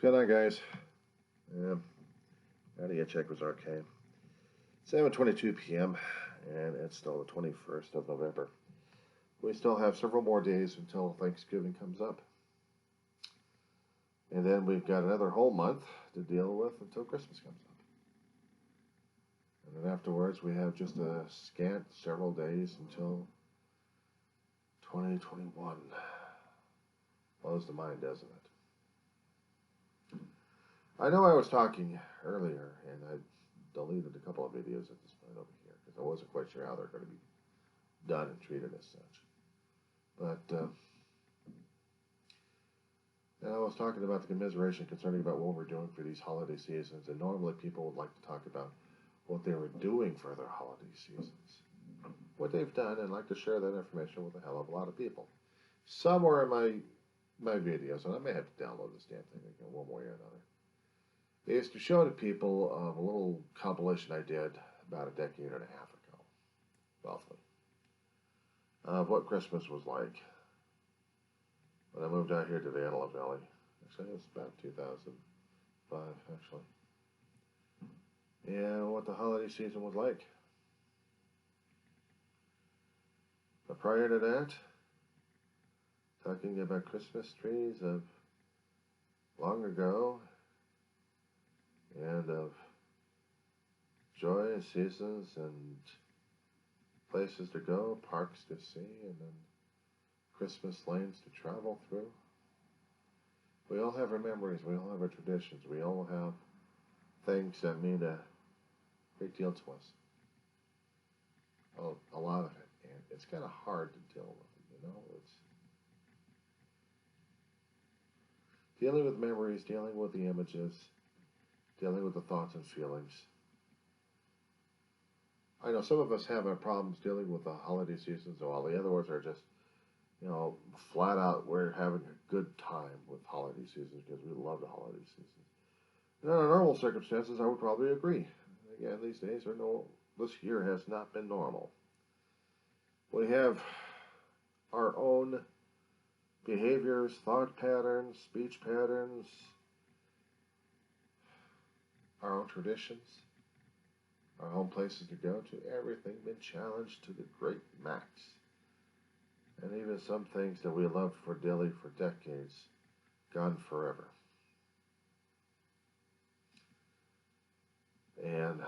Good night, guys. Yeah, gotta get check was okay. 7:22 p.m. and it's still the 21st of November. We still have several more days until Thanksgiving comes up, and then we've got another whole month to deal with until Christmas comes up. And then afterwards, we have just a scant several days until 2021. Blows the mind, doesn't it? I know I was talking earlier, and I deleted a couple of videos at this point over here because I wasn't quite sure how they're going to be done and treated as such. But and I was talking about the commiseration concerning about what we're doing for these holiday seasons, and normally people would like to talk about what they were doing for their holiday seasons, what they've done, and like to share that information with a hell of a lot of people. Somewhere in my videos, and I may have to download this damn thing again one way or another, is to show to people a little compilation I did about a decade and a half ago, roughly, of what Christmas was like when I moved out here to the Antelope Valley. Actually, it was about 2005, actually. And what the holiday season was like. But prior to that, talking about Christmas trees of long ago, and of joy and seasons and places to go, parks to see, and then Christmas lanes to travel through. We all have our memories, we all have our traditions, we all have things that mean a great deal to us. A lot of it, and it's kind of hard to deal with, you know. It's dealing with memories, dealing with the images, dealing with the thoughts and feelings. I know some of us have our problems dealing with the holiday seasons, while the others are just, you know, flat out, we're having a good time with holiday seasons because we love the holiday seasons. And under normal circumstances, I would probably agree. Again, these days this year has not been normal. We have our own behaviors, thought patterns, speech patterns, our own traditions, our own places to go to, everything been challenged to the great max. And even some things that we loved for daily for decades, gone forever. And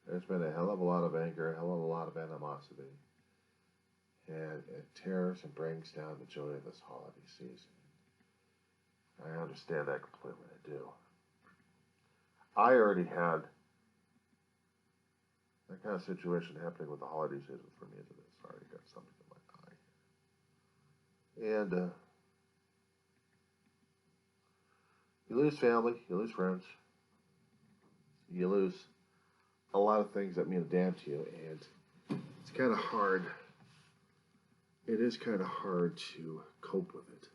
there's been a hell of a lot of anger, a hell of a lot of animosity. And it tears and brings down the joy of this holiday season. I understand that completely, I do. I already had that kind of situation happening with the holiday season for me as it is. Sorry, I got something in my eye. And you lose family, you lose friends, you lose a lot of things that mean a damn to you, and it's kind of hard. It is kind of hard to cope with it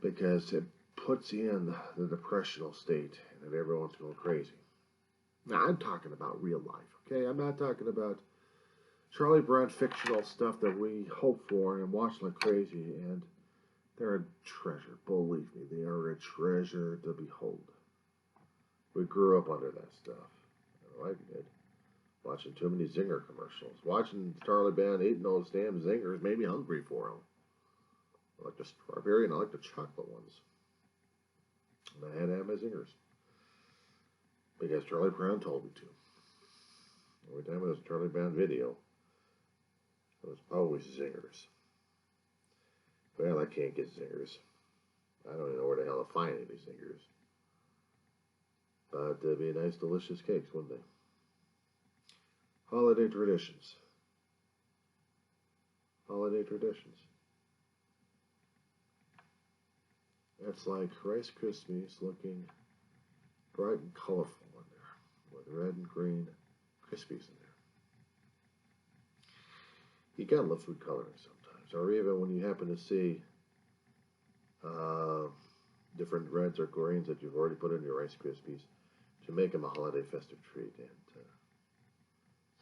because it puts you in the depressional state and then everyone's going crazy. Now, I'm talking about real life, okay? I'm not talking about Charlie Brown fictional stuff that we hope for and watch like crazy, and they're a treasure. Believe me, they are a treasure to behold. We grew up under that stuff. I know I did. Watching too many Zinger commercials. Watching Charlie Brown eating those damn Zingers made me hungry for them. I like the strawberry and I like the chocolate ones. And I had to have my Zingers. Because Charlie Brown told me to. Every time it was a Charlie Brown video, it was always Zingers. Well, I can't get Zingers. I don't even know where the hell to find any Zingers. But they'd be nice, delicious cakes, wouldn't they? Holiday traditions. Holiday traditions. That's like Rice Krispies looking bright and colorful in there, with red and green Krispies in there. You gotta love food coloring sometimes, or even when you happen to see different reds or greens that you've already put in your Rice Krispies to make them a holiday festive treat. And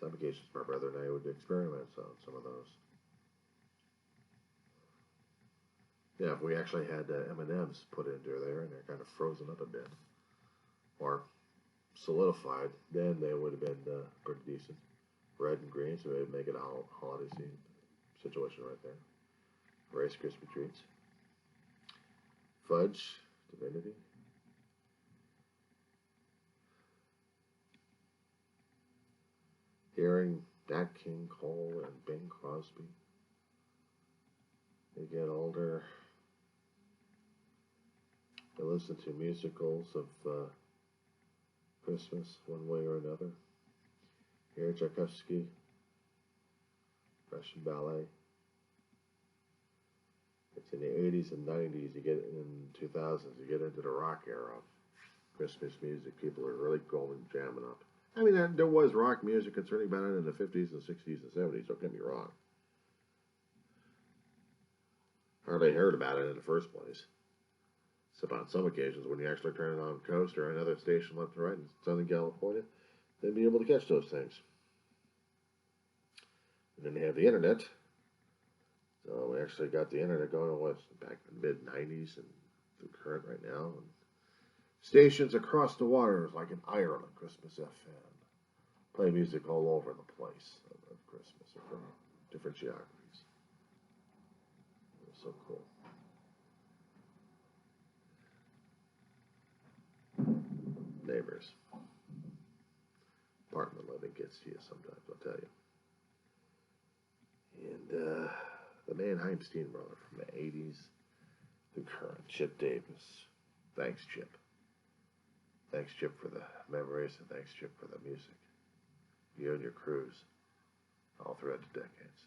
some occasions, my brother and I would experiment on some of those. Yeah, if we actually had M&Ms put into there and they're kind of frozen up a bit or solidified, then they would have been pretty decent. Red and green, so they'd make it a holiday season situation right there. Rice Krispie treats, fudge, divinity. Hearing Nat King Cole and Bing Crosby. They get older. They listen to musicals of Christmas, one way or another. Hear Tchaikovsky, Russian ballet. It's in the 80s and 90s. You get in 2000s. You get into the rock era of Christmas music. People are really going jamming up. I mean, there was rock music concerning about it in the 50s and 60s and 70s. Don't get me wrong. Hardly heard about it in the first place. Except on some occasions when you actually turn it on coast or another station left and right in Southern California, then be able to catch those things. And then they have the internet. So we actually got the internet going back in the mid-90s and through current right now. And stations across the waters, like in Ireland, Christmas FM, play music all over the place of Christmas from different geographies. It was so cool. Neighbors. Apartment living gets to you sometimes, I'll tell you. And the Mannheim Steamroller from the 80s, the current, Chip Davis. Thanks, Chip. Thanks, Chip, for the memories, and thanks, Chip, for the music. You and your crews, all throughout the decades.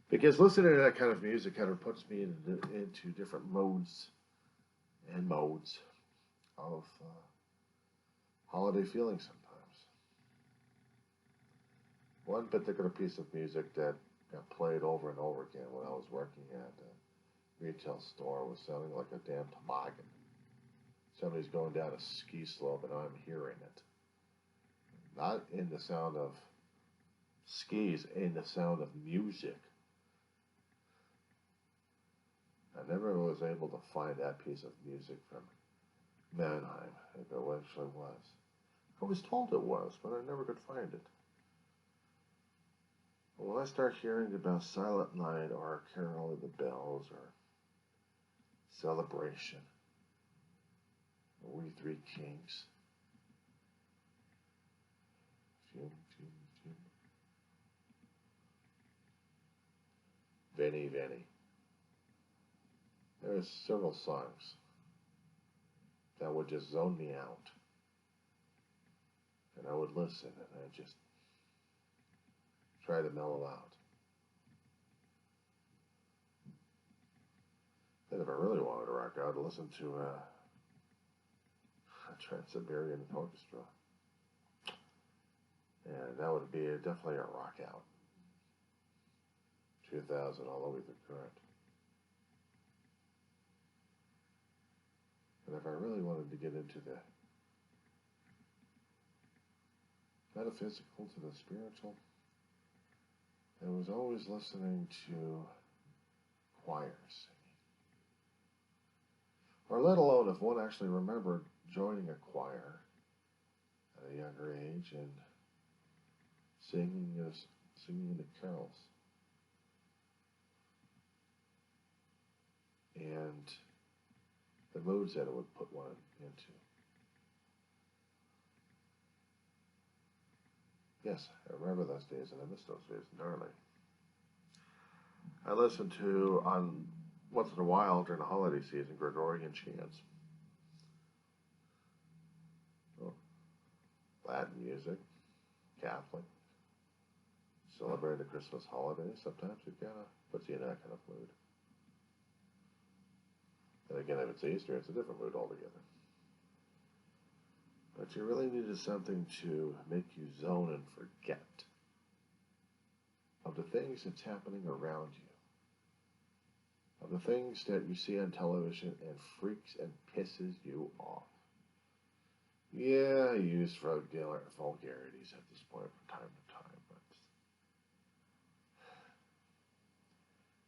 Because listening to that kind of music kind of puts me into different modes of holiday feeling sometimes. One particular piece of music that got played over and over again when I was working at a retail store was sounding like a damn toboggan. Somebody's going down a ski slope and I'm hearing it. Not in the sound of skis, in the sound of music. I never was able to find that piece of music from Mannheim, if it actually was. I was told it was, but I never could find it. Well, when I start hearing about Silent Night or Carol of the Bells or Celebration, or We Three Kings, Veni Veni. There are several songs that would just zone me out. And I would listen and I just try to mellow out. Then if I really wanted to rock out, I'd listen to a Trans-Siberian Orchestra. And that would be definitely a rock out. 2000 all the way through current. And if I really wanted to get into the metaphysical to the spiritual, I was always listening to choirs singing. Or let alone if one actually remembered joining a choir at a younger age and singing the carols. And the moods that it would put one into. Yes, I remember those days, and I miss those days entirely. I listen to, once in a while during the holiday season, Gregorian chants. Oh, Latin music, Catholic, celebrating the Christmas holiday. Sometimes it kind of puts you in that kind of mood. And again, if it's Easter, it's a different mood altogether. But you really needed something to make you zone and forget of the things that's happening around you, of the things that you see on television and freaks and pisses you off. Yeah, I use vulgarities at this point from time to time,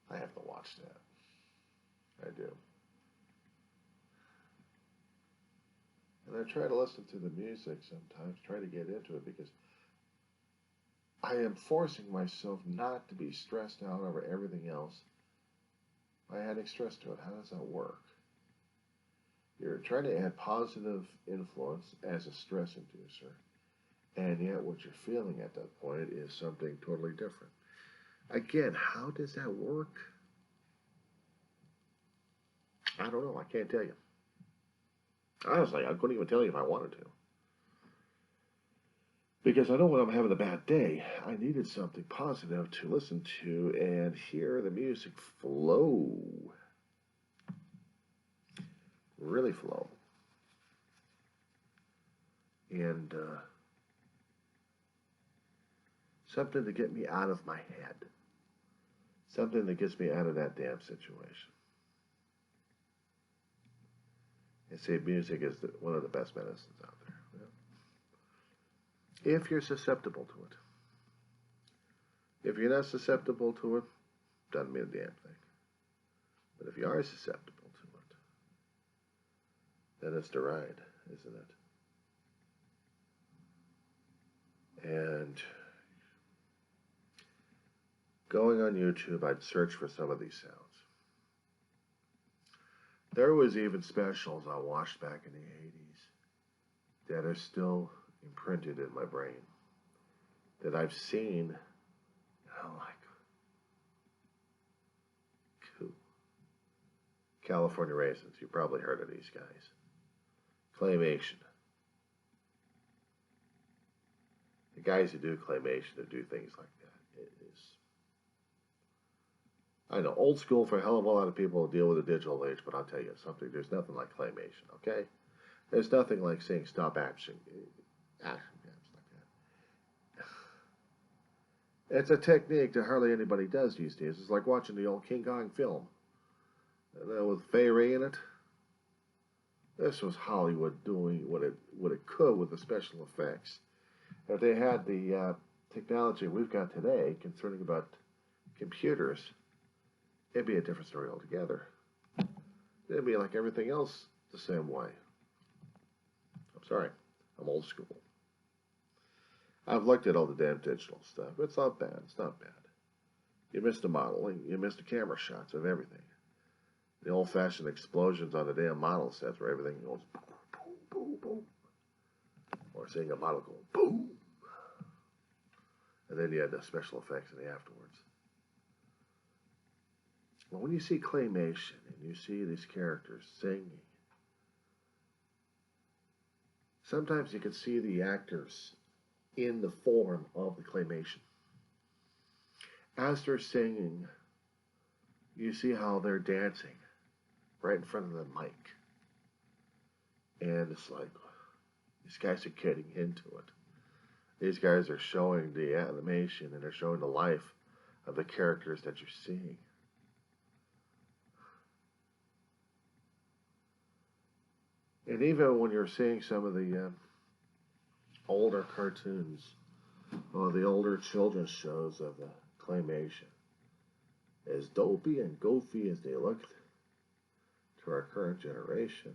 but I have to watch that. I do. And I try to listen to the music sometimes, try to get into it because I am forcing myself not to be stressed out over everything else by adding stress to it. How does that work? You're trying to add positive influence as a stress inducer, and yet what you're feeling at that point is something totally different. Again, how does that work? I don't know. I can't tell you. Honestly, I couldn't even tell you if I wanted to. Because I know when I'm having a bad day, I needed something positive to listen to and hear the music flow. Really flow. And something to get me out of my head. Something that gets me out of that damn situation. And say music is one of the best medicines out there. Yeah. If you're susceptible to it. If you're not susceptible to it, doesn't mean a damn thing. But if you are susceptible to it, then it's the ride, isn't it? And going on YouTube, I'd search for some of these sounds. There was even specials I watched back in the 80s that are still imprinted in my brain, that I've seen, and I'm like, cool. California Raisins, you probably heard of these guys. Claymation. The guys who do claymation, that do things like that, it is, I know, old school for a hell of a lot of people who deal with the digital age, but I'll tell you something, there's nothing like claymation, okay? There's nothing like saying stop action games like that. It's a technique that hardly anybody does these days. It's like watching the old King Kong film with Fay Ray in it. This was Hollywood doing what it could with the special effects. If they had the technology we've got today concerning about computers, it'd be a different story altogether. It'd be like everything else the same way. I'm sorry, I'm old school. I've looked at all the damn digital stuff. It's not bad. It's not bad. You missed the modeling. You missed the camera shots of everything. The old-fashioned explosions on the damn model sets where everything goes boom, boom, boom, boom. Or seeing a model go boom. And then you had the special effects in the afterwards. Well, when you see claymation and you see these characters singing, sometimes you can see the actors in the form of the claymation. As they're singing, you see how they're dancing right in front of the mic. And it's like, these guys are getting into it. These guys are showing the animation and they're showing the life of the characters that you're seeing. And even when you're seeing some of the older cartoons or the older children's shows of the claymation, as dopey and goofy as they look to our current generation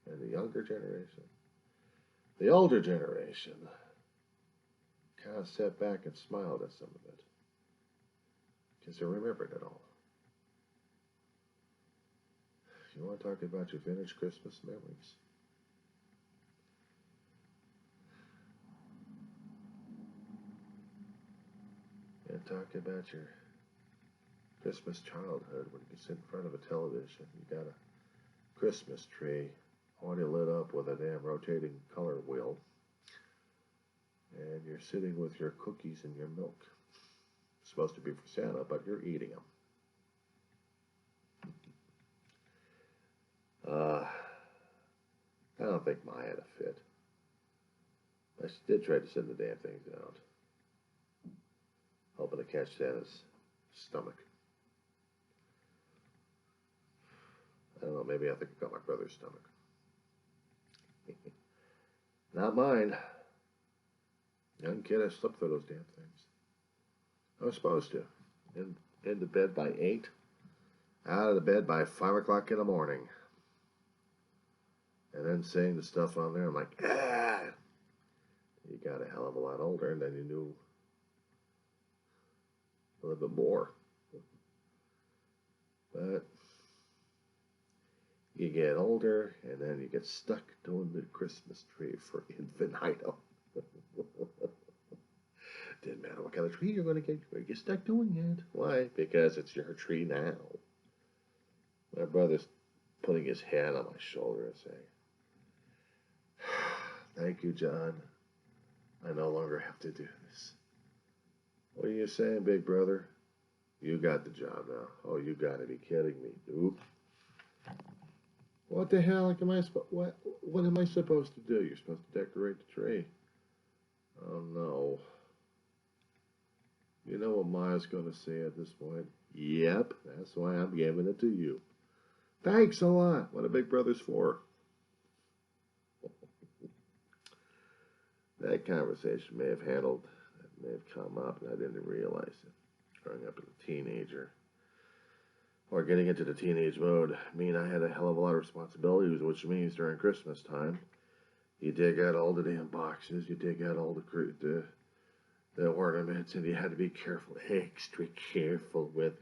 and the younger generation, the older generation kind of sat back and smiled at some of it because they remembered it all. You want to talk about your vintage Christmas memories? And talk about your Christmas childhood when you sit in front of a television. You got a Christmas tree already lit up with a damn rotating color wheel. And you're sitting with your cookies and your milk. It's supposed to be for Santa, but you're eating them. I don't think mine had a fit. I did try to send the damn things out, hoping to catch Santa's stomach. I don't know, maybe I think I got my brother's stomach. Not mine. Young kid, I slept through those damn things. I was supposed to. Into bed by 8. out of the bed by 5 o'clock in the morning. And then saying the stuff on there, I'm like, ah! You got a hell of a lot older, and then you knew a little bit more. But you get older, and then you get stuck doing the Christmas tree for infinitum. Didn't matter what kind of tree you're going to get, you get stuck doing it. Why? Because it's your tree now. My brother's putting his hand on my shoulder and saying, thank you, John. I no longer have to do this. What are you saying, big brother? You got the job now. Oh, you got to be kidding me. Nope. What the hell am I what am I supposed to do? You're supposed to decorate the tree. Oh, no. You know what Maya's going to say at this point? Yep, that's why I'm giving it to you. Thanks a lot. What a big brother's for. That conversation may have come up, and I didn't realize it. Growing up as a teenager, or getting into the teenage mode, I had a hell of a lot of responsibilities, which means during Christmas time, you dig out all the damn boxes, you dig out all the ornaments, and you had to be careful, extra careful with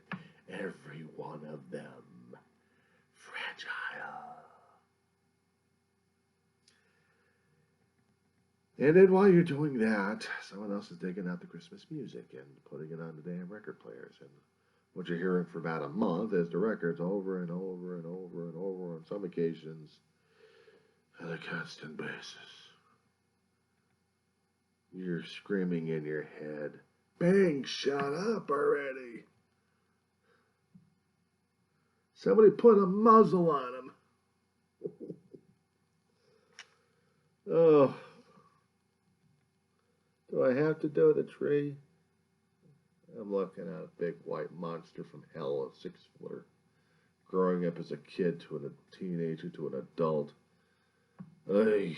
every one of them. Fragile. And then while you're doing that, someone else is digging out the Christmas music and putting it on the damn record players. And what you're hearing for about a month is the records over and over and over and over on some occasions on a constant basis. You're screaming in your head, bang, shut up already. Somebody put a muzzle on him. Oh. Do I have to do the tree? I'm looking at a big white monster from hell, a 6-footer, growing up as a kid to a teenager to an adult. Ay.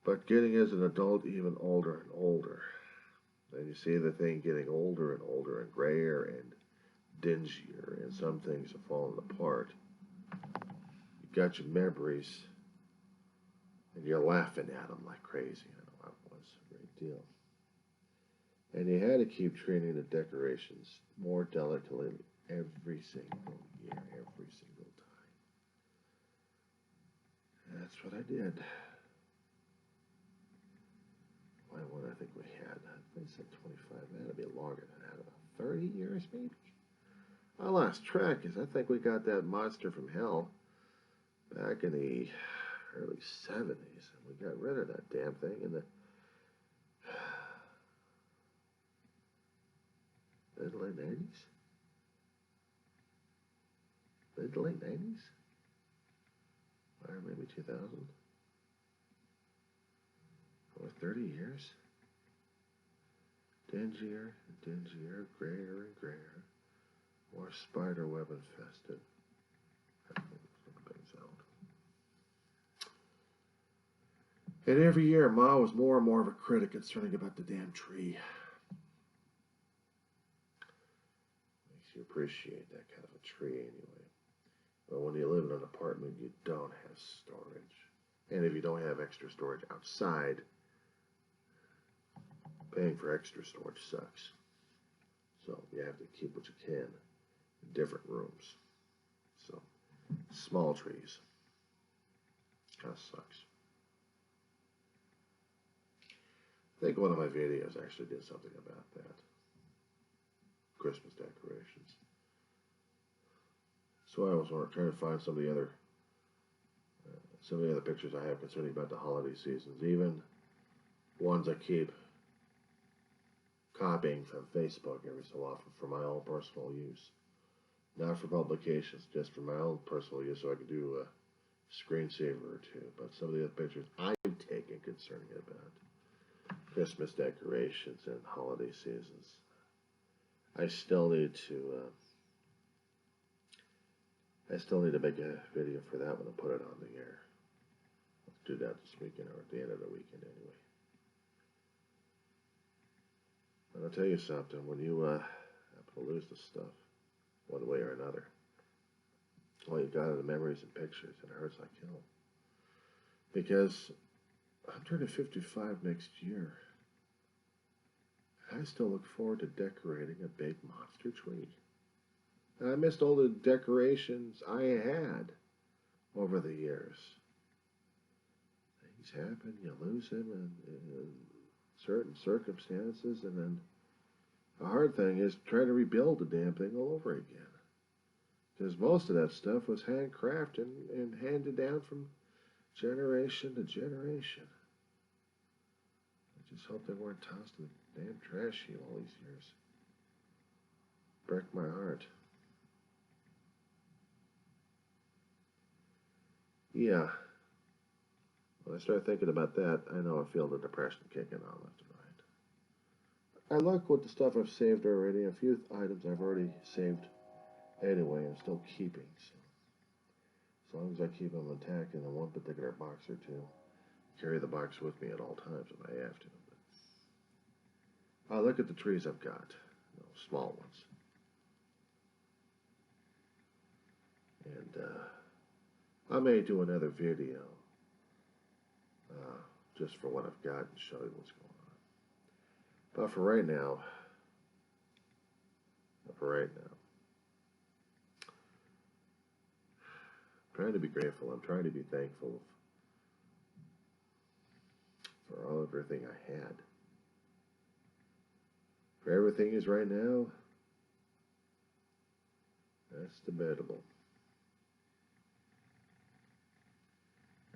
But getting as an adult even older and older. And you see the thing getting older and older and grayer and dingier, and some things have fallen apart. You got your memories. And you're laughing at them like crazy. I know that was a great deal. And you had to keep treating the decorations more delicately every single year, every single time. And that's what I did. What I think we had, I said 25, that had to be longer than that, about 30 years maybe? I lost track because I think we got that monster from hell back in the early 70s, and we got rid of that damn thing in the mid to late 90s? Mid to late 90s? Or maybe 2000? Over 30 years? Dingier and dingier, grayer and grayer, more spider web infested. And every year, Ma was more and more of a critic concerning about the damn tree. Makes you appreciate that kind of a tree anyway. But when you live in an apartment, you don't have storage. And if you don't have extra storage outside, paying for extra storage sucks. So you have to keep what you can in different rooms. So, small trees. Kind of sucks. I think one of my videos actually did something about that. Christmas decorations. So I was trying to find some of the other pictures I have concerning about the holiday seasons, even ones I keep copying from Facebook every so often for my own personal use. Not for publications, just for my own personal use, so I can do a screensaver or two. But some of the other pictures I've taken concerning about Christmas decorations and holiday seasons. I still need to make a video for that one and put it on the air. Let's do that this weekend or at the end of the weekend anyway. But tell you something. When you happen to lose the stuff, one way or another, all you got are the memories and pictures, and it hurts like hell. Because I'm turning 55 next year. I still look forward to decorating a big monster tree. And I missed all the decorations I had over the years. Things happen, you lose them in certain circumstances, and then the hard thing is trying to rebuild the damn thing all over again. Because most of that stuff was handcrafted and handed down from generation to generation. I just hope they weren't tossed in the damn trash heap all these years. Break my heart. Yeah. When I start thinking about that, I know I feel the depression kicking on left and right. I like what the stuff I've saved already. A few items I've already saved anyway, I'm still keeping. So as long as I keep them intact in one particular box or two, carry the box with me at all times if I have to. But I look at the trees I've got, small ones. And I may do another video just for what I've got and show you what's going on. But for right now, I'm trying to be grateful. I'm trying to be thankful for everything I had. For everything is right now, that's debatable.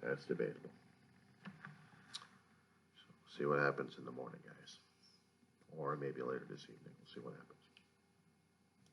That's debatable. So we'll see what happens in the morning, guys. Or maybe later this evening. We'll see what happens.